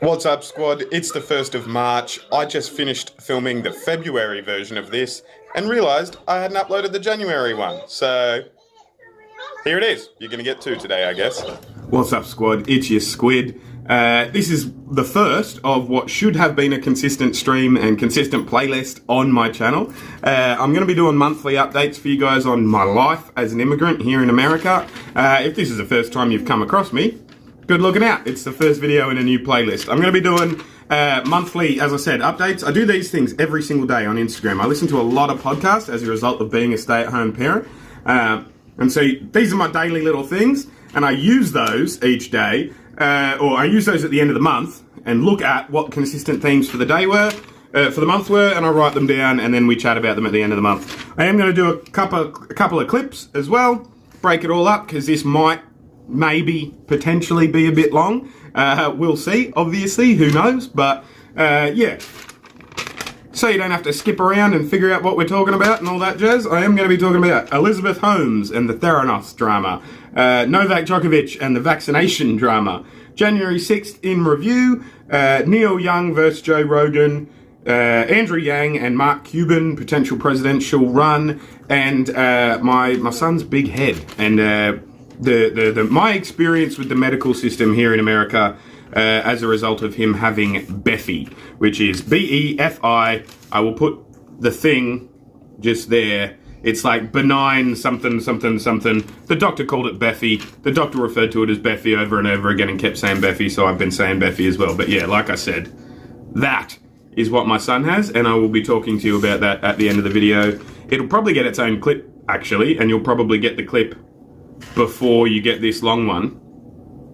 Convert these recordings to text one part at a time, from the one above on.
What's up, squad? It's the 1st of March. I just finished filming the February version of this and realised I hadn't uploaded the January one. So, here it is. You're going to get two today, I guess. What's up, squad? It's your Squid. This is the first of what should have been a consistent stream and consistent playlist on my channel. I'm going to be doing monthly updates for you guys on my life as an immigrant here in America. If this is the first time you've come across me, good looking out. It's the first video in a new playlist. I'm going to be doing monthly, as I said, updates. I do these things every single day on Instagram. I listen to a lot of podcasts as a result of being a stay-at-home parent. And so these are my daily little things, and I use those each day, or I use those at the end of the month and look at what consistent themes for the day were, for the month were, and I write them down, and then we chat about them at the end of the month. I am going to do a couple of clips as well, break it all up, because this might maybe potentially be a bit long. We'll see, obviously, who knows, but yeah. So you don't have to skip around and figure out what we're talking about and all that jazz. I am going to be talking about Elizabeth Holmes and the Theranos drama, Novak Djokovic and the vaccination drama, January 6th in review, Neil Young versus Joe Rogan, Andrew Yang and Mark Cuban potential presidential run, and my son's big head, and my experience with the medical system here in America as a result of him having Befi, which is B-E-F-I. I will put the thing just there. It's like benign something, something, something. The doctor called it Befi. The doctor referred to it as Befi over and over again and kept saying Befi, so I've been saying Befi as well. But yeah, like I said, that is what my son has, and I will be talking to you about that at the end of the video. It'll probably get its own clip, actually, and you'll probably get the clip before you get this long one,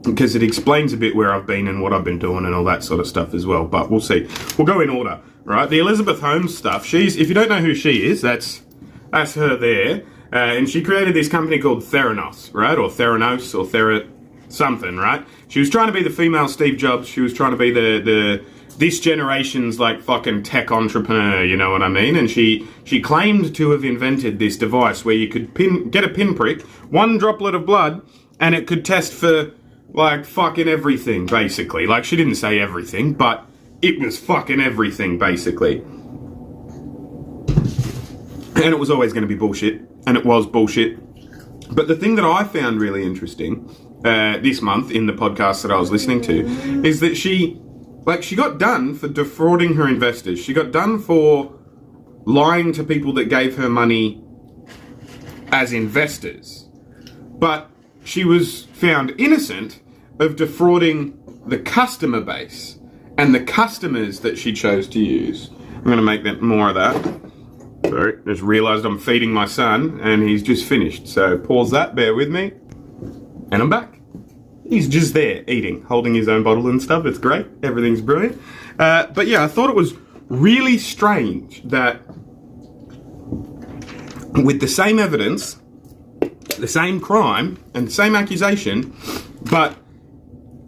because it explains a bit where I've been and what I've been doing and all that sort of stuff as well. But we'll see. We'll go in order, right? The Elizabeth Holmes stuff. If you don't know who she is, that's her there. And she created this company called Theranos, right? Or Theranos, or something, right? She was trying to be the female Steve Jobs. She was trying to be this generation's like fucking tech entrepreneur, you know what I mean? And she claimed to have invented this device where you could get a pinprick, one droplet of blood, and it could test for like fucking everything, basically. Like, she didn't say everything, but it was fucking everything, basically. And it was always going to be bullshit, and it was bullshit. But the thing that I found really interesting this month in the podcast that I was listening to is that she got done for defrauding her investors. She got done for lying to people that gave her money as investors. But she was found innocent of defrauding the customer base and the customers that she chose to use. I'm going to make that more of that. Sorry, just realised I'm feeding my son and he's just finished. So pause that, bear with me. And I'm back. He's just there eating, holding his own bottle and stuff. It's great. Everything's brilliant. But yeah, I thought it was really strange that with the same evidence, the same crime and the same accusation, but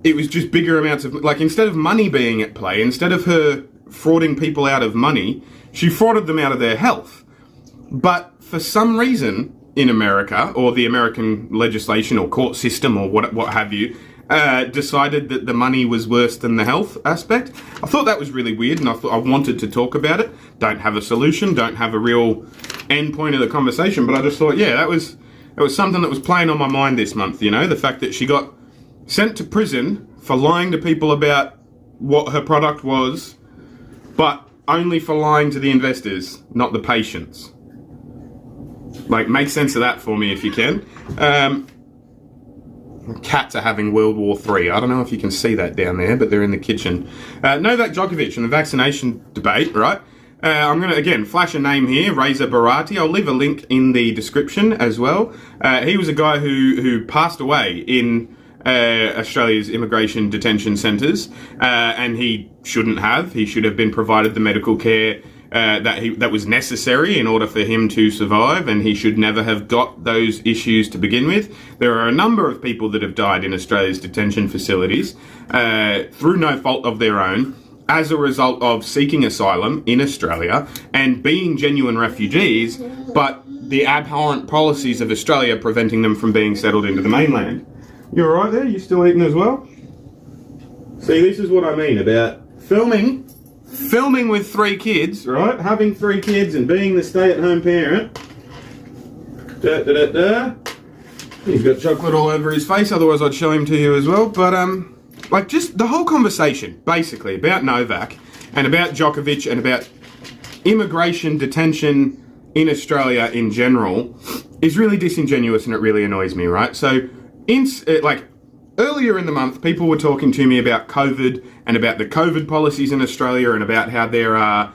it was just bigger amounts of, like, instead of money being at play, instead of her frauding people out of money, she frauded them out of their health. But for some reason in America, or the American legislation or court system or what have you, decided that the money was worse than the health aspect. I thought that was really weird, and I thought I wanted to talk about it. Don't have a solution, don't have a real end point of the conversation, but I just thought, yeah, that was something that was playing on my mind this month, you know, the fact that she got sent to prison for lying to people about what her product was, but only for lying to the investors, not the patients. Like, make sense of that for me if you can. Cats are having World War III. I don't know if you can see that down there, but they're in the kitchen. Novak Djokovic and the vaccination debate, right? I'm going to, again, flash a name here, Reza Barati. I'll leave a link in the description as well. He was a guy who passed away in Australia's immigration detention centres, and he shouldn't have. He should have been provided the medical care that was necessary in order for him to survive, and he should never have got those issues to begin with. There are a number of people that have died in Australia's detention facilities through no fault of their own, as a result of seeking asylum in Australia and being genuine refugees, but the abhorrent policies of Australia preventing them from being settled into the mainland. You alright there? You still eating as well? See, this is what I mean about filming with 3 kids, right? Having 3 kids and being the stay-at-home parent. He's got chocolate all over his face, otherwise I'd show him to you as well. But, like, just the whole conversation, basically, about Novak and about Djokovic and about immigration detention in Australia in general is really disingenuous, and it really annoys me, right? So, earlier in the month, people were talking to me about COVID and about the COVID policies in Australia and about how there are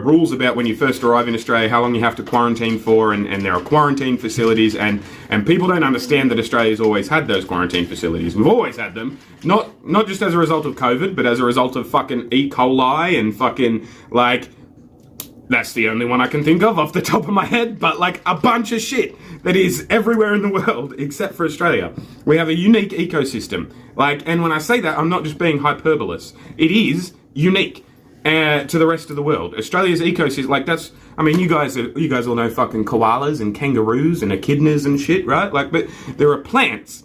rules about when you first arrive in Australia, how long you have to quarantine for, and there are quarantine facilities, and people don't understand that Australia's always had those quarantine facilities. We've always had them, not just as a result of COVID, but as a result of fucking E. coli and fucking, like, that's the only one I can think of off the top of my head, but like a bunch of shit that is everywhere in the world except for Australia. We have a unique ecosystem. Like, and when I say that, I'm not just being hyperbolous. It is unique to the rest of the world. Australia's ecosystem, like that's, I mean, you guys all know fucking koalas and kangaroos and echidnas and shit, right? Like, but there are plants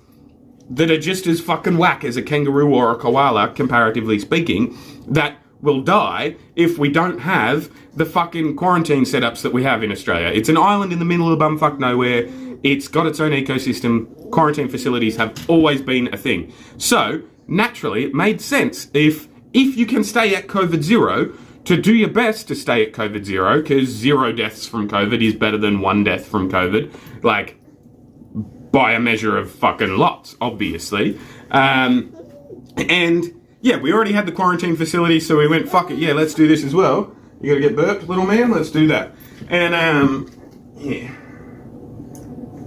that are just as fucking whack as a kangaroo or a koala, comparatively speaking, that will die if we don't have the fucking quarantine setups that we have in Australia. It's an island in the middle of bumfuck nowhere. It's got its own ecosystem. Quarantine facilities have always been a thing. So, naturally, it made sense if you can stay at COVID zero, to do your best to stay at COVID zero, because 0 deaths from COVID is better than 1 death from COVID, like, by a measure of fucking lots, obviously. And yeah, we already had the quarantine facility, so we went, fuck it, yeah, let's do this as well. You gotta get burped, little man? Let's do that. And, yeah.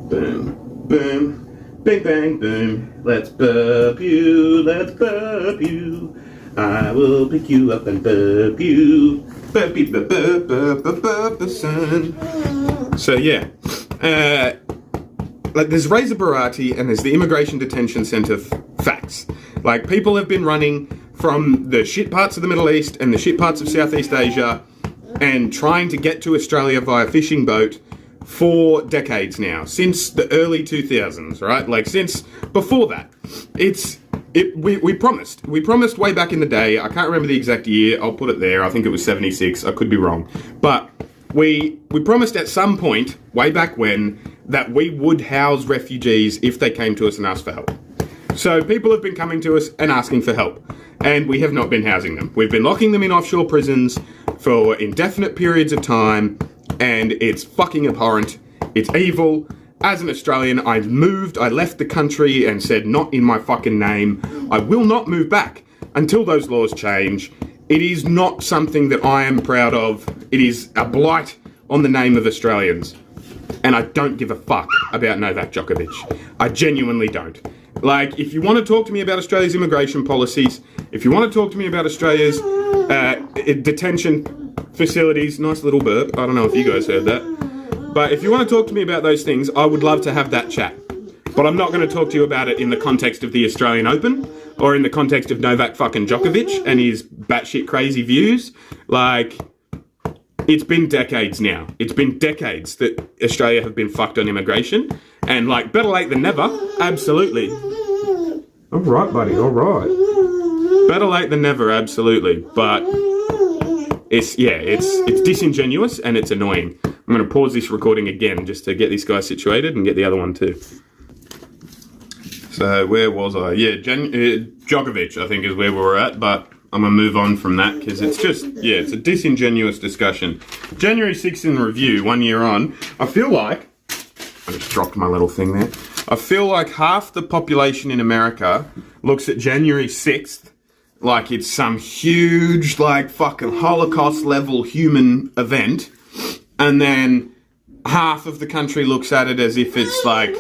Boom, boom, bang, bang, boom. Let's burp you, I will pick you up and burp you. Burpy, burp, burp, burp, burp, burp, the sun. So, yeah. Like, there's Reza Barati and there's the Immigration Detention Centre facts. Like, people have been running from the shit parts of the Middle East and the shit parts of Southeast Asia and trying to get to Australia via fishing boat for decades now, since the early 2000s, right? Like, since before that. We promised way back in the day, I can't remember the exact year, I'll put it there, I think it was 76, I could be wrong, but we promised at some point, way back when, that we would house refugees if they came to us and asked for help. So people have been coming to us and asking for help, and we have not been housing them. We've been locking them in offshore prisons for indefinite periods of time, and it's fucking abhorrent. It's evil. As an Australian, I left the country and said, not in my fucking name. I will not move back until those laws change. It is not something that I am proud of. It is a blight on the name of Australians. And I don't give a fuck about Novak Djokovic. I genuinely don't. Like, if you want to talk to me about Australia's immigration policies, if you want to talk to me about Australia's detention facilities, nice little burp, I don't know if you guys heard that, but if you want to talk to me about those things, I would love to have that chat. But I'm not going to talk to you about it in the context of the Australian Open, or in the context of Novak fucking Djokovic and his batshit crazy views. Like, it's been decades now. It's been decades that Australia have been fucked on immigration. And, like, better late than never. Absolutely. All right, buddy. All right. Better late than never, absolutely. But it's disingenuous and it's annoying. I'm going to pause this recording again just to get this guy situated and get the other one too. So, where was I? Yeah, Djokovic, I think, is where we were at, but I'm going to move on from that because it's just, it's a disingenuous discussion. January 6th in review, 1 year on, I feel like, I just dropped my little thing there, I feel like half the population in America looks at January 6th like it's some huge, like, fucking Holocaust-level human event, and then half of the country looks at it as if it's, like,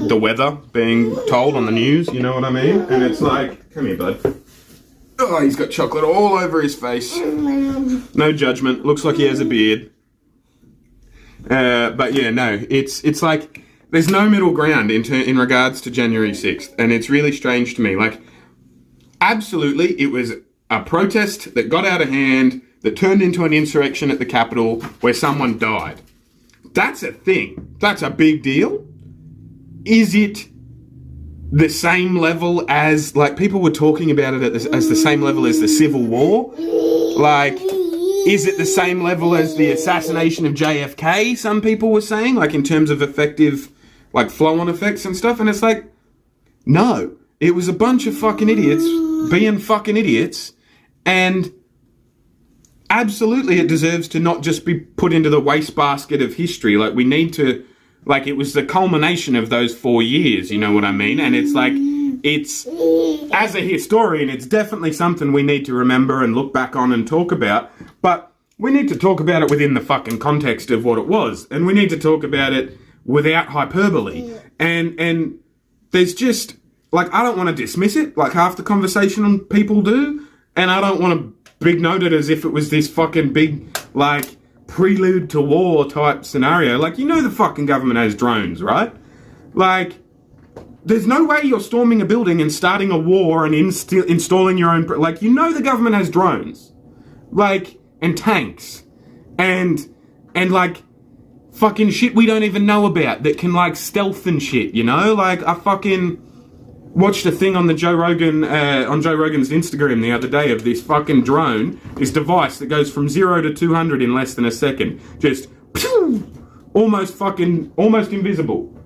the weather being told on the news, you know what I mean? And it's like, come here, bud. Oh, he's got chocolate all over his face. No judgment. Looks like he has a beard. But yeah, no, it's like there's no middle ground in regards to January 6th, and it's really strange to me. Like, absolutely, it was a protest that got out of hand, that turned into an insurrection at the Capitol where someone died. That's a thing. That's a big deal. Is it the same level as, like, people were talking about it as the same level as the Civil War. Like, is it the same level as the assassination of JFK, some people were saying, like, in terms of effective, like, flow-on effects and stuff? And it's like, no. It was a bunch of fucking idiots being fucking idiots, and absolutely it deserves to not just be put into the wastebasket of history. Like, we need to, like, it was the culmination of those 4 years, you know what I mean? And it's like, it's, as a historian, it's definitely something we need to remember and look back on and talk about, but we need to talk about it within the fucking context of what it was, and we need to talk about it without hyperbole. And there's just, like, I don't want to dismiss it, like half the conversation people do, and I don't want to big note it as if it was this fucking big, like, prelude to war type scenario. Like, you know the fucking government has drones, right? Like, there's no way you're storming a building and starting a war and installing your own... Like, you know the government has drones. Like, and tanks. And like, fucking shit we don't even know about that can, like, stealth and shit, you know? Like, I fucking watched a thing on the Joe Rogan's Instagram the other day of this fucking drone, this device that goes from 0 to 200 in less than a second. Just, pew, almost invisible.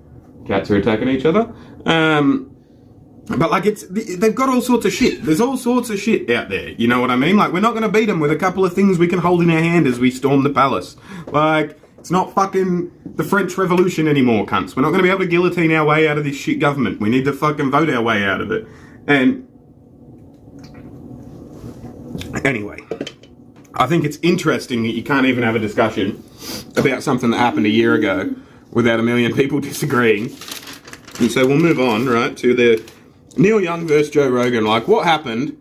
Cats are attacking each other. But, like, they've got all sorts of shit. There's all sorts of shit out there. You know what I mean? Like, we're not going to beat them with a couple of things we can hold in our hand as we storm the palace. Like, it's not fucking the French Revolution anymore, cunts. We're not going to be able to guillotine our way out of this shit government. We need to fucking vote our way out of it. And anyway, I think it's interesting that you can't even have a discussion about something that happened a year ago without a million people disagreeing. And so we'll move on, right, to the Neil Young versus Joe Rogan. Like, what happened?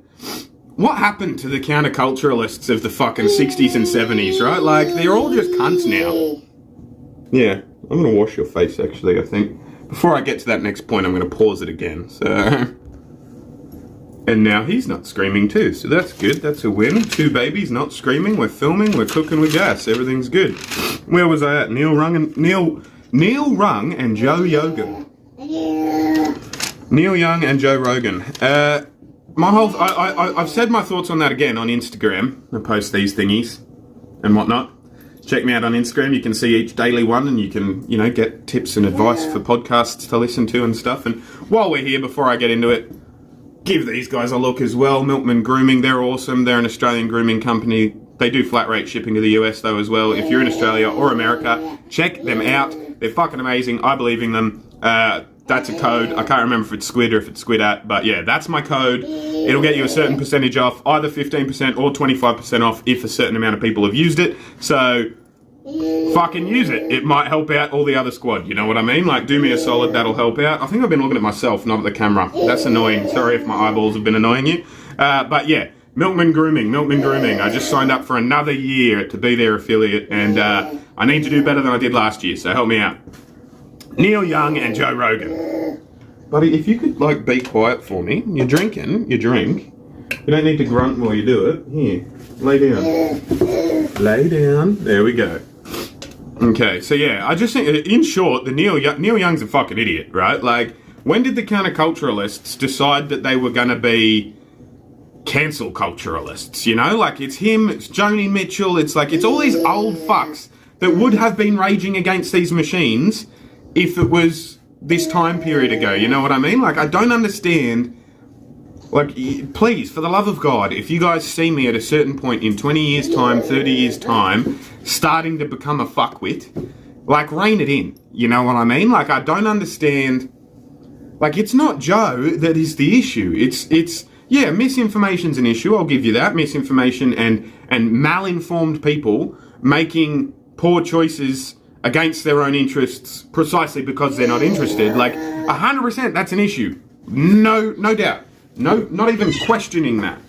What happened to the counterculturalists of the fucking 60s and 70s, right? Like, they're all just cunts now. Yeah, I'm going to wash your face, actually, I think. Before I get to that next point, I'm going to pause it again, so... And now he's not screaming too, so that's good. That's a win. 2 babies not screaming. We're filming. We're cooking with gas. Everything's good. Where was I at? Neil Rung and Joe Rogan. Neil Young and Joe Rogan. I've said my thoughts on that again on Instagram. I post these thingies and whatnot. Check me out on Instagram. You can see each daily one, and you can, you know, get tips and advice for podcasts to listen to and stuff. And while we're here, before I get into it, give these guys a look as well. Milkman Grooming, they're awesome. They're an Australian grooming company. They do flat rate shipping to the US though as well. If you're in Australia or America, check them out. They're fucking amazing. I believe in them. That's a code. I can't remember if it's Squid or if it's Squid at, but yeah, that's my code. It'll get you a certain percentage off, either 15% or 25% off if a certain amount of people have used it. So fucking use it. It might help out all the other squad, you know what I mean? Like, do me a solid, that'll help out. I think I've been looking at myself, not at the camera. That's annoying. Sorry if my eyeballs have been annoying you. But yeah, Milkman Grooming. I just signed up for another year to be their affiliate, and I need to do better than I did last year, so help me out. Neil Young and Joe Rogan. Buddy, if you could, like, be quiet for me. You're drinking, you drink. You don't need to grunt while you do it. Here, lay down. Lay down. There we go. Okay, so yeah, I just think, in short, Neil Young's a fucking idiot, right? Like, when did the counterculturalists decide that they were going to be cancel culturalists, you know? Like, it's him, it's Joni Mitchell, it's like, it's all these old fucks that would have been raging against these machines if it was this time period ago, you know what I mean? Like, I don't understand. Like, please, for the love of God, if you guys see me at a certain point in 20 years' time, 30 years' time, starting to become a fuckwit, like, rein it in, you know what I mean? Like, I don't understand. Like, it's not Joe that is the issue. It's yeah, misinformation's an issue, I'll give you that. Misinformation and malinformed people making poor choices against their own interests precisely because they're not interested. Like, 100% that's an issue. No doubt. No, not even questioning that.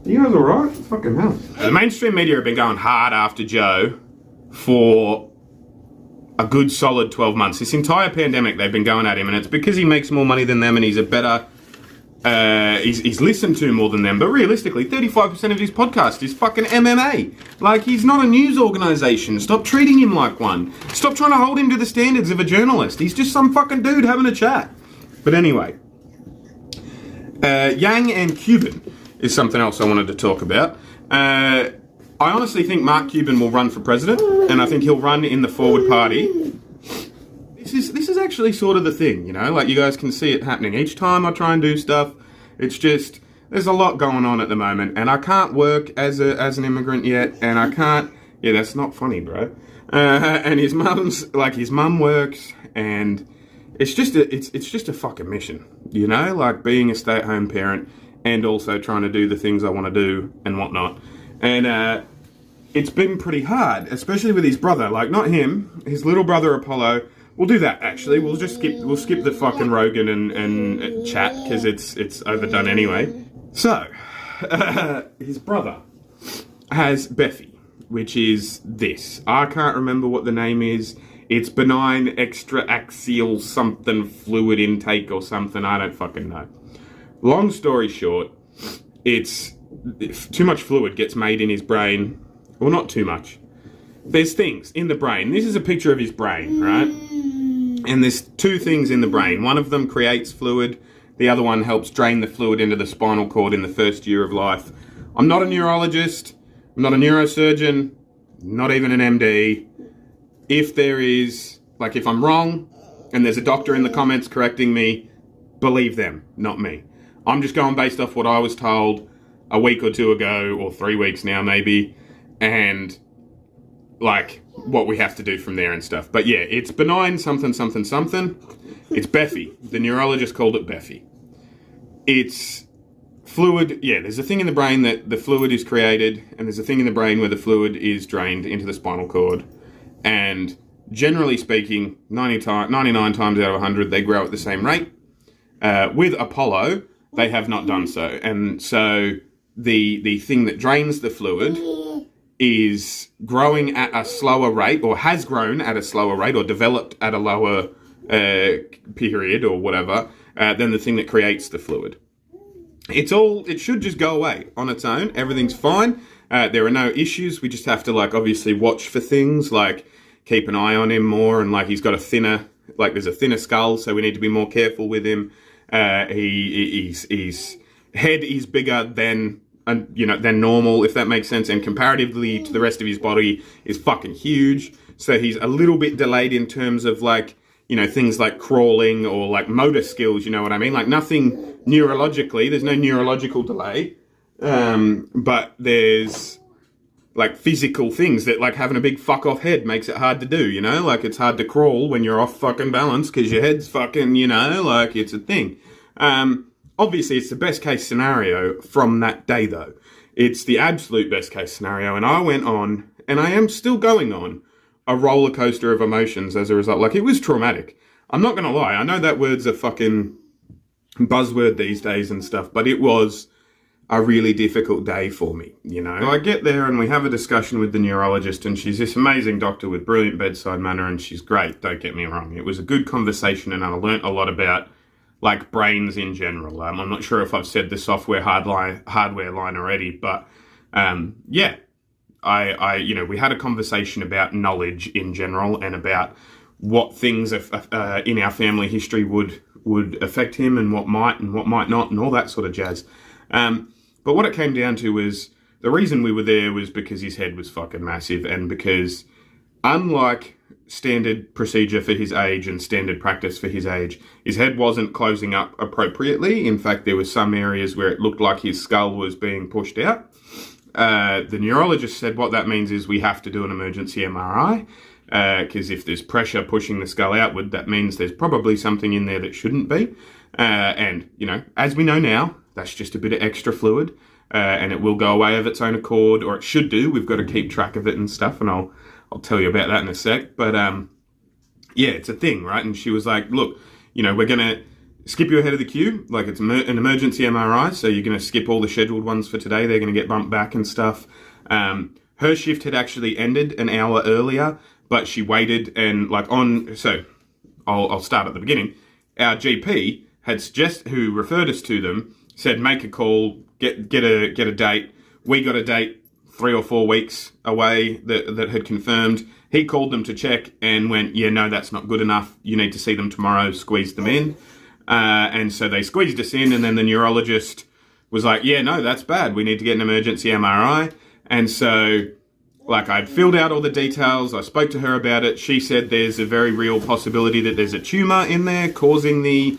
You guys alright? Fucking hell. The mainstream media have been going hard after Joe for a good solid 12 months. This entire pandemic they've been going at him, and it's because he makes more money than them and he's a better... he's listened to more than them, but realistically 35% of his podcast is fucking MMA. Like, he's not a news organisation. Stop treating him like one. Stop trying to hold him to the standards of a journalist. He's just some fucking dude having a chat. But anyway, Yang and Cuban is something else I wanted to talk about. I honestly think Mark Cuban will run for president, and I think he'll run in the Forward Party. This is actually sort of the thing, you know, like you guys can see it happening. Each time I try and do stuff, it's just, there's a lot going on at the moment, and I can't work as an immigrant yet, and I can't, yeah, that's not funny, bro. And his mum works, and it's just a fucking mission, you know, like being a stay-at-home parent and also trying to do the things I want to do and whatnot. And it's been pretty hard, especially with his brother, like not him, his little brother Apollo. We'll do that actually. We'll skip the fucking Rogan and chat because it's overdone anyway. So, his brother has Beffy, which is this. I can't remember what the name is. It's benign extra-axial something fluid intake or something. I don't fucking know. Long story short, it's too much fluid gets made in his brain. Well, not too much. There's things in the brain. This is a picture of his brain, right? And there's two things in the brain. One of them creates fluid. The other one helps drain the fluid into the spinal cord in the first year of life. I'm not a neurologist. I'm not a neurosurgeon. Not even an MD. If there is, like if I'm wrong and there's a doctor in the comments correcting me, believe them, not me. I'm just going based off what I was told a week or two ago, or 3 weeks now maybe, and like what we have to do from there and stuff. But yeah, it's benign something. It's Beffy. The neurologist called it Beffy. It's fluid. Yeah, there's a thing in the brain that the fluid is created, and there's a thing in the brain where the fluid is drained into the spinal cord. And generally speaking, 99 times out of 100, they grow at the same rate. With Apollo, they have not done so. And so the thing that drains the fluid is growing at a slower rate, or has grown at a slower rate, or developed at a lower period or whatever, than the thing that creates the fluid. It should just go away on its own. Everything's fine. There are no issues. We just have to, like, obviously watch for things, like keep an eye on him more, and like he's got there's a thinner skull, so we need to be more careful with him. His head is bigger than normal, if that makes sense, and comparatively to the rest of his body is fucking huge. So he's a little bit delayed in terms of like, you know, things like crawling or like motor skills, you know what I mean? Like nothing neurologically, there's no neurological delay. But there's like physical things that, like, having a big fuck off head makes it hard to do, you know? Like, it's hard to crawl when you're off fucking balance because your head's fucking, you know, like, it's a thing. Obviously, it's the best case scenario from that day, though. It's the absolute best case scenario. And I went on, and I am still going on, a roller coaster of emotions as a result. Like, it was traumatic. I'm not going to lie. I know that word's a fucking buzzword these days and stuff, but it was a really difficult day for me, you know. So I get there and we have a discussion with the neurologist, and she's this amazing doctor with brilliant bedside manner, and she's great, don't get me wrong. It was a good conversation, and I learnt a lot about, like, brains in general. I'm not sure if I've said the software hardware line already, but yeah, we had a conversation about knowledge in general and about what things in our family history would affect him and what might not, and all that sort of jazz. But what it came down to was the reason we were there was because his head was fucking massive, and because, unlike standard procedure for his age and standard practice for his age, his head wasn't closing up appropriately. In fact, there were some areas where it looked like his skull was being pushed out. The neurologist said what that means is we have to do an emergency MRI, because if there's pressure pushing the skull outward, that means there's probably something in there that shouldn't be. And, you know, as we know now, that's just a bit of extra fluid, and it will go away of its own accord, or it should do. We've got to keep track of it and stuff, and I'll tell you about that in a sec. But, yeah, it's a thing, right? And she was like, look, you know, we're going to skip you ahead of the queue. Like, it's an emergency MRI, so you're going to skip all the scheduled ones for today. They're going to get bumped back and stuff. Her shift had actually ended an hour earlier, but she waited and, like, so I'll start at the beginning. Our GP who referred us to them, said make a call, get a date. We got a date 3 or 4 weeks away that had confirmed. He called them to check and went, yeah, no, that's not good enough. You need to see them tomorrow, squeeze them in. And so they squeezed us in, and then the neurologist was like, yeah, no, that's bad. We need to get an emergency MRI. And so, like, I'd filled out all the details. I spoke to her about it. She said there's a very real possibility that there's a tumour in there causing the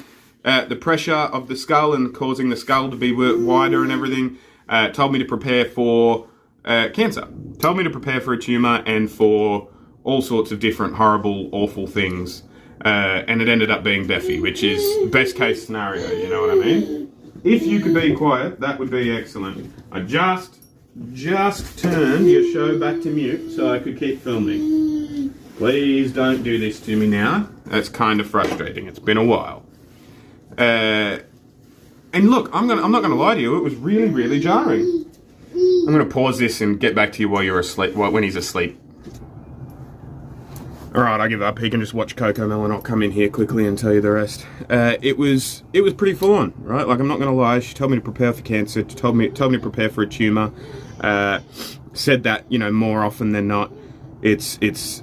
pressure of the skull and causing the skull to be wider and everything. Told me to prepare for cancer. Told me to prepare for a tumour and for all sorts of different horrible, awful things. And it ended up being Beffy, which is best case scenario, you know what I mean? If you could be quiet, that would be excellent. I just turned your show back to mute so I could keep filming. Please don't do this to me now. That's kind of frustrating. It's been a while. And look, I'm not gonna lie to you. It was really, really jarring. I'm gonna pause this and get back to you while you're asleep. When he's asleep. All right, I give up. He can just watch Coco Melon. I'll come in here quickly and tell you the rest. It was pretty full on, right? Like, I'm not gonna lie. She told me to prepare for cancer. Told me to prepare for a tumor. Said that, more often than not, it's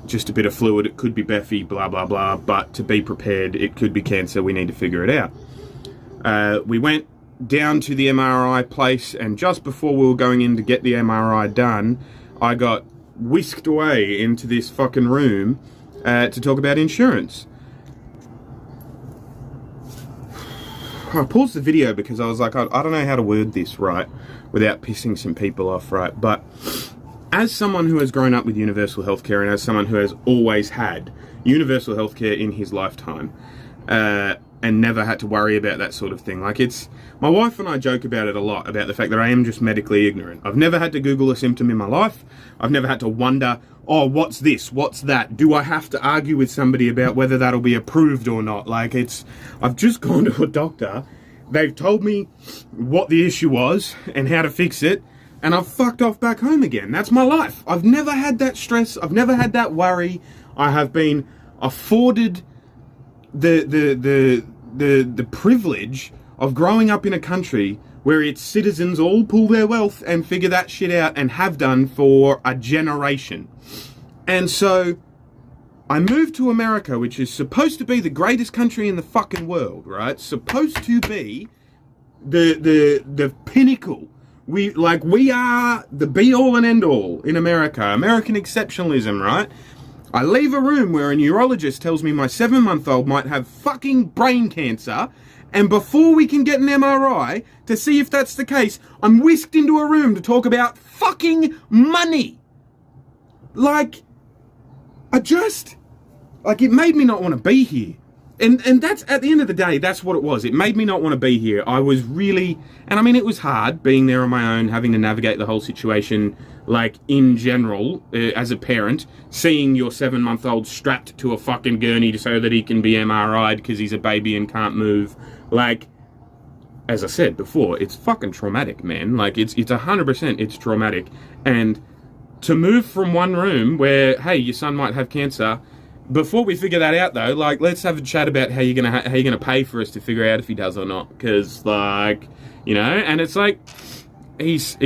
just a bit of fluid. It could be Beffy, blah blah blah. But to be prepared, it could be cancer. We need to figure it out. We went down to the MRI place, and just before we were going in to get the MRI done, I got whisked away into this fucking room to talk about insurance. I paused the video because I was like, I don't know how to word this right without pissing some people off, right? But as someone who has grown up with universal healthcare and as someone who has always had universal healthcare in his lifetime, and never had to worry about that sort of thing. Like, my wife and I joke about it a lot, about the fact that I am just medically ignorant. I've never had to Google a symptom in my life. I've never had to wonder, oh, what's this? What's that? Do I have to argue with somebody about whether that'll be approved or not? Like, I've just gone to a doctor. They've told me what the issue was and how to fix it, and I've fucked off back home again. That's my life. I've never had that stress. I've never had that worry. I have been afforded the privilege of growing up in a country where its citizens all pull their wealth and figure that shit out and have done for a generation. And so I moved to America, which is supposed to be the greatest country in the fucking world, right? Supposed to be the pinnacle. We are the be all and end all in America. American exceptionalism, right? I leave a room where a neurologist tells me my 7-month-old might have fucking brain cancer, and before we can get an MRI to see if that's the case, I'm whisked into a room to talk about fucking money. Like, it made me not want to be here. And that's, at the end of the day, that's what it was. It made me not want to be here. I was really, and I mean, it was hard being there on my own, having to navigate the whole situation, like, in general, as a parent, seeing your 7-month-old strapped to a fucking gurney so that he can be MRI'd because he's a baby and can't move. Like, as I said before, it's fucking traumatic, man. Like, it's 100%, it's traumatic. And to move from one room where, hey, your son might have cancer, before we figure that out, though, like, let's have a chat about how you're gonna pay for us to figure out if he does or not. Because, like, and it's like, he's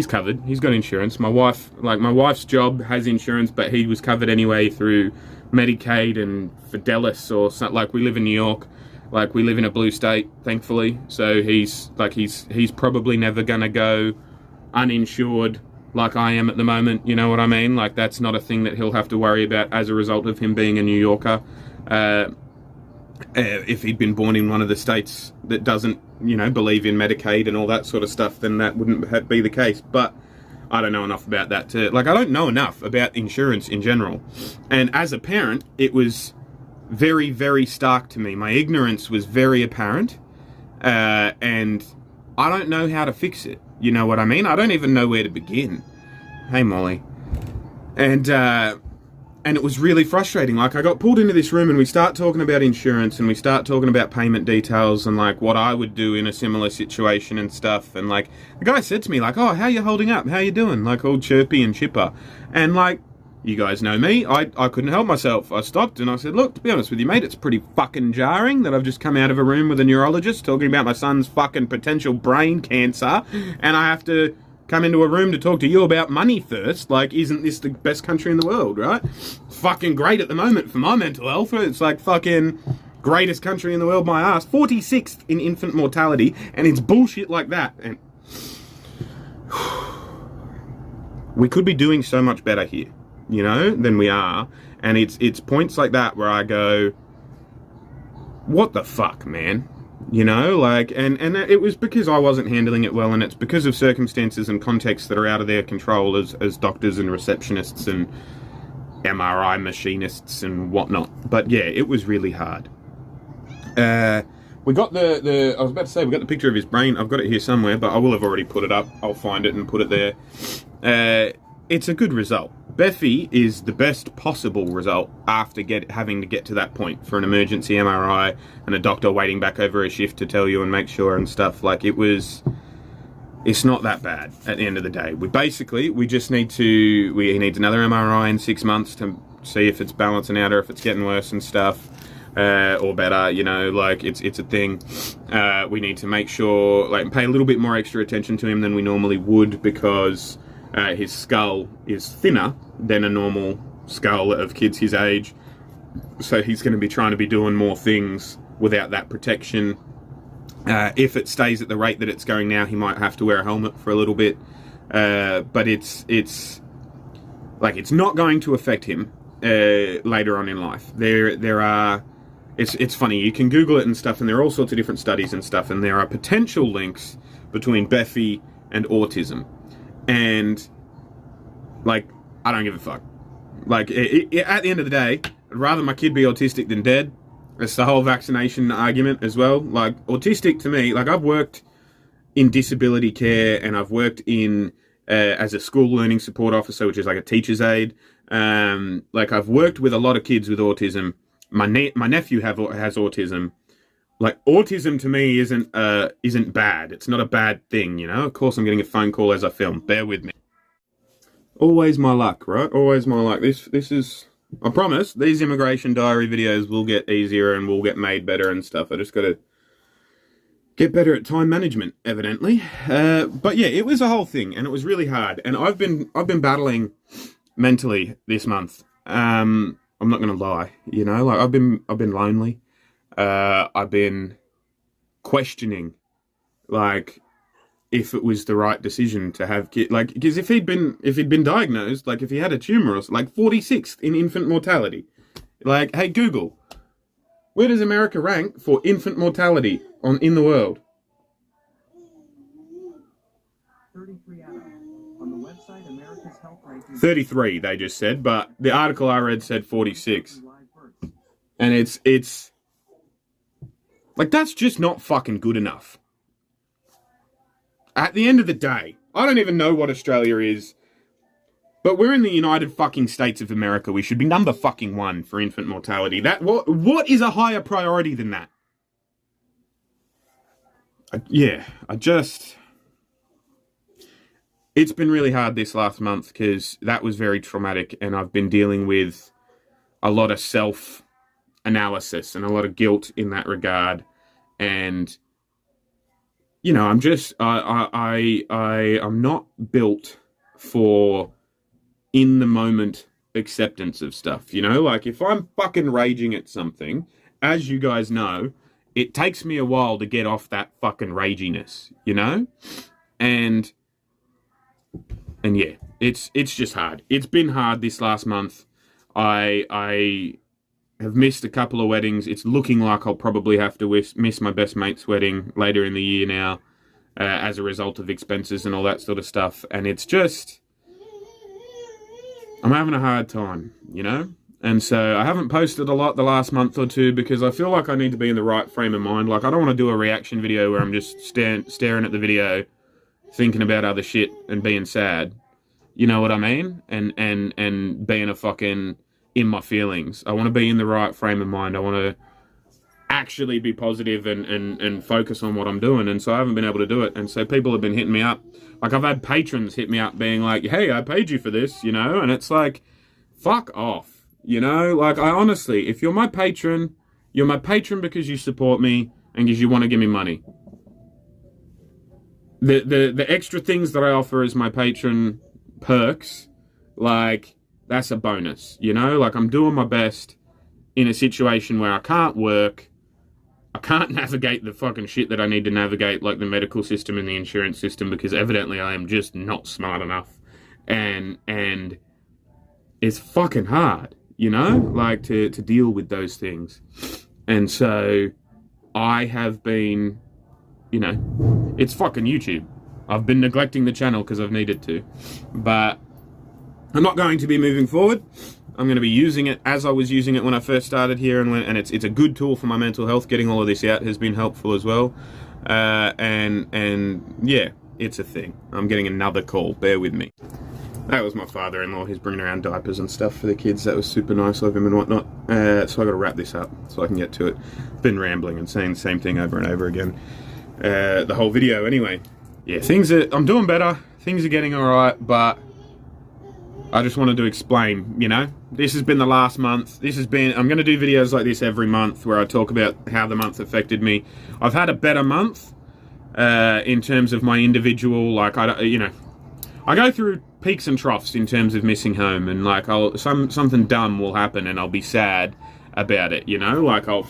covered. He's got insurance. My wife's job has insurance, but he was covered anyway through Medicaid and Fidelis or something. Like, we live in New York. Like, we live in a blue state, thankfully. So he's probably never gonna go uninsured like I am at the moment, you know what I mean? Like, that's not a thing that he'll have to worry about as a result of him being a New Yorker. If he'd been born in one of the states that doesn't, believe in Medicaid and all that sort of stuff, then that wouldn't be the case. But I don't know enough about that I don't know enough about insurance in general. And as a parent, it was very, very stark to me. My ignorance was very apparent. And I don't know how to fix it. You know what I mean? I don't even know where to begin. Hey, Molly. And it was really frustrating. Like, I got pulled into this room and we start talking about insurance and we start talking about payment details and, like, what I would do in a similar situation and stuff. And, like, the guy said to me, like, oh, how you holding up? How you doing? Like, all chirpy and chipper. And, like, you guys know me. I couldn't help myself. I stopped and I said, look, to be honest with you, mate, it's pretty fucking jarring that I've just come out of a room with a neurologist talking about my son's fucking potential brain cancer, and I have to come into a room to talk to you about money first. Like, isn't this the best country in the world, right? It's fucking great at the moment for my mental health. It's like fucking, greatest country in the world, my ass, 46th in infant mortality, and it's bullshit like that. And we could be doing so much better here, you know, than we are. And it's points like that where I go, what the fuck, man? You know, like, and it was because I wasn't handling it well, and it's because of circumstances and contexts that are out of their control as doctors and receptionists and MRI machinists and whatnot. But yeah, it was really hard. We got I was about to say, we got the picture of his brain. I've got it here somewhere, but I will have already put it up. I'll find it and put it there. It's a good result. Beffy is the best possible result after having to get to that point for an emergency MRI and a doctor waiting back over a shift to tell you and make sure and stuff. Like, it's not that bad at the end of the day. We just need he needs another MRI in 6 months to see if it's balancing out or if it's getting worse and stuff. Or better, you know, like, it's a thing. We need to make sure, like, pay a little bit more extra attention to him than we normally would, because his skull is thinner than a normal skull of kids his age. So he's going to be trying to be doing more things without that protection. If it stays at the rate that it's going now, he might have to wear a helmet for a little bit. But it's not going to affect him later on in life. There are... It's funny, you can Google it and stuff, and there are all sorts of different studies and stuff, and there are potential links between Beffy and autism. And, like, I don't give a fuck. Like, at the end of the day, I'd rather my kid be autistic than dead. It's the whole vaccination argument as well. Like, autistic to me, like, I've worked in disability care, and I've worked in as a school learning support officer, which is like a teacher's aide. Like, I've worked with a lot of kids with autism. My nephew has autism. Like, autism to me isn't bad. It's not a bad thing, you know? Of course, I'm getting a phone call as I film. Bear with me. Always my luck, right? Always my luck. This is... I promise, these immigration diary videos will get easier and will get made better and stuff. I just got to get better at time management, evidently. But yeah, it was a whole thing, and it was really hard. And I've been battling mentally this month. I'm not gonna lie, you know, like, I've been lonely. I've been questioning, like, if it was the right decision to have kids. Like, because if he'd been diagnosed, like, if he had a tumor, or like 46th in infant mortality. Like, hey Google, where does America rank for infant mortality in the world? 33 out of. On the website, America's Health Rankings. 33, they just said, but the article I read said 46. And it's like, that's just not fucking good enough. At the end of the day, I don't even know what Australia is, but we're in the United fucking States of America. We should be number fucking 1 for infant mortality. What is a higher priority than that? It's been really hard this last month, because that was very traumatic, and I've been dealing with a lot of self-analysis and a lot of guilt in that regard. And, you know, I'm just, I'm not built for in-the-moment acceptance of stuff, you know? Like, if I'm fucking raging at something, as you guys know, it takes me a while to get off that fucking raginess, you know? And yeah, it's just hard. It's been hard this last month. I have missed a couple of weddings. It's looking like I'll probably have to miss my best mate's wedding later in the year now, as a result of expenses and all that sort of stuff. And it's just, I'm having a hard time, you know? And so I haven't posted a lot the last month or two, because I feel like I need to be in the right frame of mind. Like, I don't want to do a reaction video where I'm just staring at the video, thinking about other shit and being sad. You know what I mean? And being a fucking in my feelings. I want to be in the right frame of mind. I want to actually be positive and focus on what I'm doing. And so I haven't been able to do it. And so people have been hitting me up. Like, I've had patrons hit me up being like, hey, I paid you for this, you know? And it's like, fuck off, you know? Like, I honestly, if you're my patron because you support me and because you want to give me money. The extra things that I offer as my patron perks, like, that's a bonus, you know? Like, I'm doing my best in a situation where I can't work, I can't navigate the fucking shit that I need to navigate, like the medical system and the insurance system, because evidently I am just not smart enough. And it's fucking hard, you know, like to deal with those things. And so I have been, you know, it's fucking YouTube. I've been neglecting the channel because I've needed to. But I'm not going to be moving forward. I'm going to be using it as I was using it when I first started here, and it's a good tool for my mental health. Getting all of this out has been helpful as well. And yeah, it's a thing. I'm getting another call. Bear with me. That was my father-in-law. He's bringing around diapers and stuff for the kids. That was super nice of him and whatnot. So I got to wrap this up so I can get to it. Been rambling and saying the same thing over and over again. The whole video, anyway. Yeah, I'm doing better. Things are getting all right, but I just wanted to explain, you know, this has been the last month. I'm going to do videos like this every month where I talk about how the month affected me. I've had a better month in terms of my individual, like, I go through peaks and troughs in terms of missing home, and like, something dumb will happen and I'll be sad about it, you know, like I'll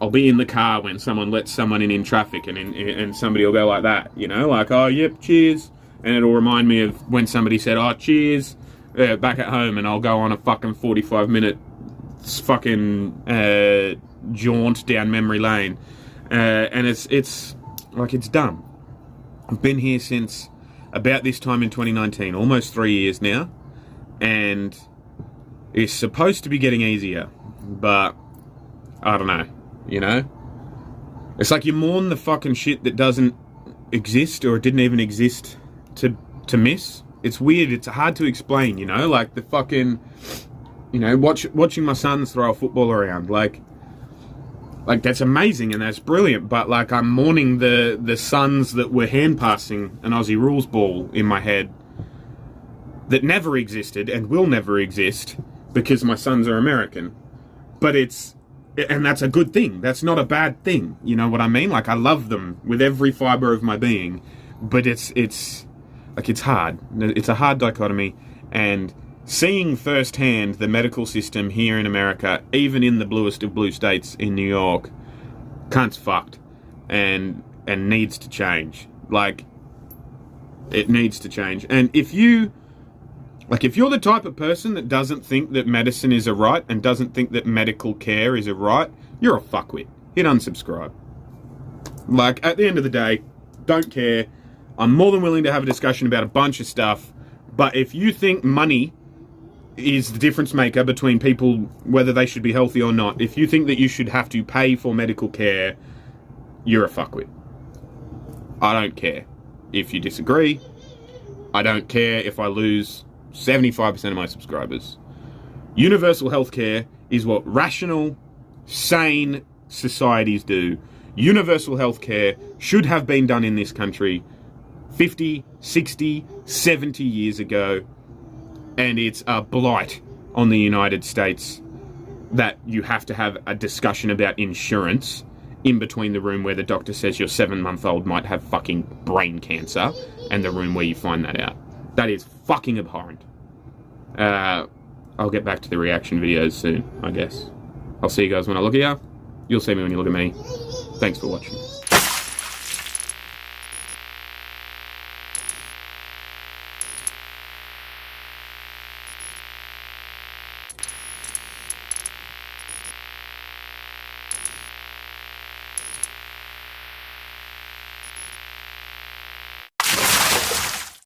be in the car when someone lets someone in traffic and somebody will go like that, you know, like, oh, yep, cheers. And it'll remind me of when somebody said, oh, cheers, back at home, and I'll go on a fucking 45-minute fucking jaunt down memory lane. And it's like, it's dumb. I've been here since about this time in 2019, almost 3 years now, and it's supposed to be getting easier, but I don't know, you know? It's like you mourn the fucking shit that doesn't exist or didn't even exist to miss. It's weird. It's hard to explain, you know, like the fucking, you know, watching my sons throw a football around, like that's amazing and that's brilliant, but like I'm mourning the sons that were hand passing an Aussie rules ball in my head that never existed and will never exist because my sons are American. And that's a good thing. That's not a bad thing. You know what I mean? Like, I love them with every fiber of my being, but it's like, it's hard. It's a hard dichotomy, and seeing firsthand the medical system here in America, even in the bluest of blue states in New York, cunt's fucked and needs to change. Like, it needs to change. And if you're the type of person that doesn't think that medicine is a right and doesn't think that medical care is a right, you're a fuckwit. Hit unsubscribe. Like, at the end of the day, don't care. I'm more than willing to have a discussion about a bunch of stuff, but if you think money is the difference maker between people, whether they should be healthy or not, if you think that you should have to pay for medical care, you're a fuckwit. I don't care if you disagree. I don't care if I lose 75% of my subscribers. Universal healthcare is what rational, sane societies do. Universal healthcare should have been done in this country 50, 60, 70 years ago, and it's a blight on the United States that you have to have a discussion about insurance in between the room where the doctor says your 7-month-old might have fucking brain cancer and the room where you find that out. That is fucking abhorrent. I'll get back to the reaction videos soon, I guess. I'll see you guys when I look at you. You'll see me when you look at me. Thanks for watching.